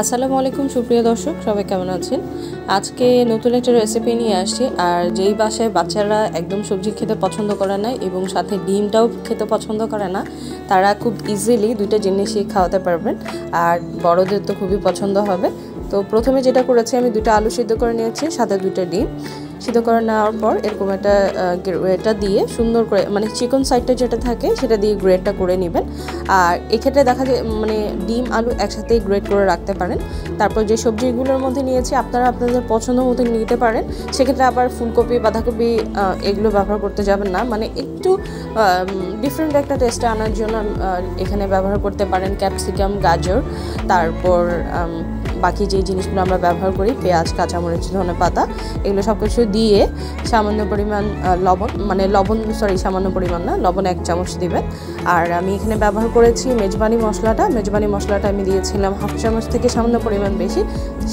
আসসালামু আলাইকুম সুপ্রিয় দর্শক, সবাই কেমন আছেন? আজকে নতুন একটা রেসিপি নিয়ে আসছি। আর যেই বাসায় বাচ্চারা একদম সবজি খেতে পছন্দ করে না এবং সাথে ডিমটাও খেতে পছন্দ করে না, তারা খুব ইজিলি দুইটা জিনিসই খাওয়াতে পারবেন। আর বড়দের তো খুবই পছন্দ হবে। তো প্রথমে যেটা করেছি, আমি দুইটা আলু সিদ্ধ করে নিয়েছি, সাথে দুইটা ডিম সিদ্ধ করে নেওয়ার পর এরকম একটা গ্রেটটা দিয়ে সুন্দর করে, মানে চিকন সাইডটা যেটা থাকে সেটা দিয়ে গ্রেটটা করে নেবেন। আর এক্ষেত্রে দেখা যায় মানে ডিম আলু একসাথেই গ্রেট করে রাখতে পারেন। তারপর যে সবজিগুলোর মধ্যে নিয়েছি আপনারা আপনাদের পছন্দ মতো নিতে পারেন। সেক্ষেত্রে আবার ফুলকপি বাঁধাকপি এগুলো ব্যবহার করতে যাবেন না, মানে একটু ডিফারেন্ট একটা টেস্টে আনার জন্য এখানে ব্যবহার করতে পারেন ক্যাপসিকাম, গাজর, তারপর বাকি যে জিনিসগুলো আমরা ব্যবহার করি, পেঁয়াজ, কাঁচামরিচ, ধনেপাতা, এগুলো সব কিছু দিয়ে সামান্য পরিমাণ সামান্য পরিমাণ না, লবণ 1 চামচ দিবেন। আর আমি এখানে ব্যবহার করেছি মেজবানি মশলাটা আমি দিয়েছিলাম 1/2 চামচ থেকে সামান্য পরিমাণ বেশি,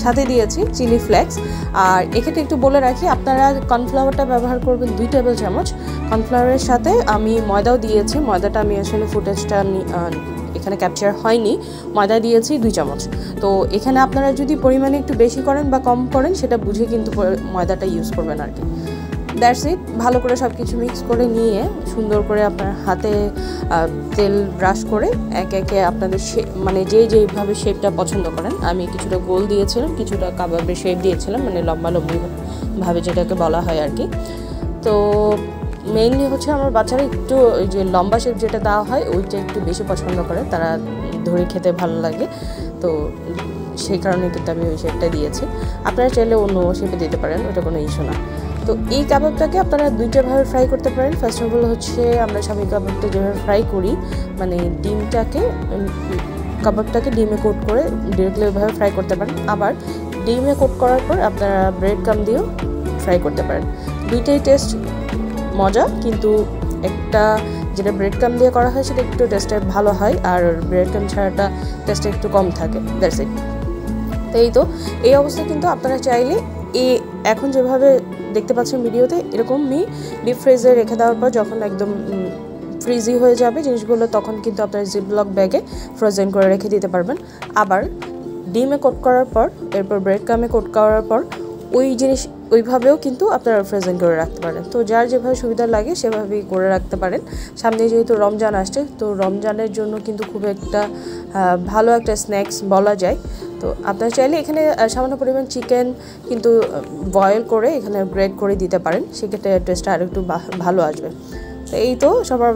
সাথে দিয়েছি চিলি ফ্লেক্স। আর এক্ষেত্রে একটু বলে রাখি, আপনারা কর্নফ্লাওয়ারটা ব্যবহার করবেন 2 টেবিল চামচ। কর্নফ্লাওয়ারের সাথে আমি ময়দাও দিয়েছি, ময়দাটা আমি আসলে ফুটেজটা এখানে ক্যাপচার হয়নি, ময়দা দিয়েছি 2 চামচ। তো এখানে আপনারা যদি পরিমাণে একটু বেশি করেন বা কম করেন সেটা বুঝে কিন্তু ময়দাটা ইউজ করবেন আর কি। That's it. ভালো করে সব কিছু মিক্স করে নিয়ে সুন্দর করে আপনার হাতে তেল ব্রাশ করে একে একে আপনাদের মানে যেইভাবে শেপটা পছন্দ করেন, আমি কিছুটা গোল দিয়েছিলাম, কিছুটা কাবাবের শেপ দিয়েছিলাম, মানে লম্বাভাবে যেটাকে বলা হয় আর কি। তো মেইনলি হচ্ছে আমার বাচ্চারা একটু ওই যে লম্বা শেপ যেটা দেওয়া হয় ওইটা একটু বেশি পছন্দ করে, তারা ধরে খেতে ভালো লাগে। তো সেই কারণে কিন্তু আমি ওই শেপটা দিয়েছি। আপনারা চাইলে অন্য শেপে দিতে পারেন, ওটা কোনো ইস্যু না। তো এই কাবাবটাকে আপনারা দুইটাভাবে ফ্রাই করতে পারেন। ফার্স্ট অফ অল হচ্ছে আমরা স্বামী কাবাবটা যেভাবে ফ্রাই করি, মানে কাবাবটাকে ডিমে কোট করে ডিরেক্টলি ওইভাবে ফ্রাই করতে পারেন। আবার ডিমে কোট করার পর আপনারা ব্রেড ক্রাম্ব দিয়েও ফ্রাই করতে পারেন। দুইটাই টেস্ট মজা, কিন্তু একটা যেটা ব্রেড ক্রাম্ব দিয়ে করা হয় সেটা একটু টেস্টে ভালো হয়, আর ব্রেড ক্রাম্ব ছাড়াটা টেস্টে একটু কম থাকে। That's it. তো এই অবস্থায় কিন্তু আপনারা চাইলে এখন যেভাবে দেখতে পাচ্ছেন ভিডিওতে, এরকমই ডিপ ফ্রিজে রেখে দেওয়ার পর যখন একদম ফ্রিজি হয়ে যাবে জিনিসগুলো, তখন কিন্তু আপনারা জিপলক ব্যাগে ফ্রোজেন করে রেখে দিতে পারবেন। আবার ডিমে কোট করার পর, এরপর ব্রেড ক্রাম্বে কোট করার পর ওইভাবেও কিন্তু আপনারা ফ্রোজেন করে রাখতে পারেন। তো যার যেভাবে সুবিধা লাগে সেভাবেই করে রাখতে পারেন। সামনে যেহেতু রমজান আসছে, তো রমজানের জন্য কিন্তু খুব একটা ভালো একটা স্ন্যাক্স বলা যায়। তো আপনারা চাইলে এখানে সামান্য পরিমাণ চিকেন কিন্তু বয়েল করে এখানে গ্রেট করে দিতে পারেন, সেক্ষেত্রে টেস্টটা আরেকটু ভালো আসবে। তো সবার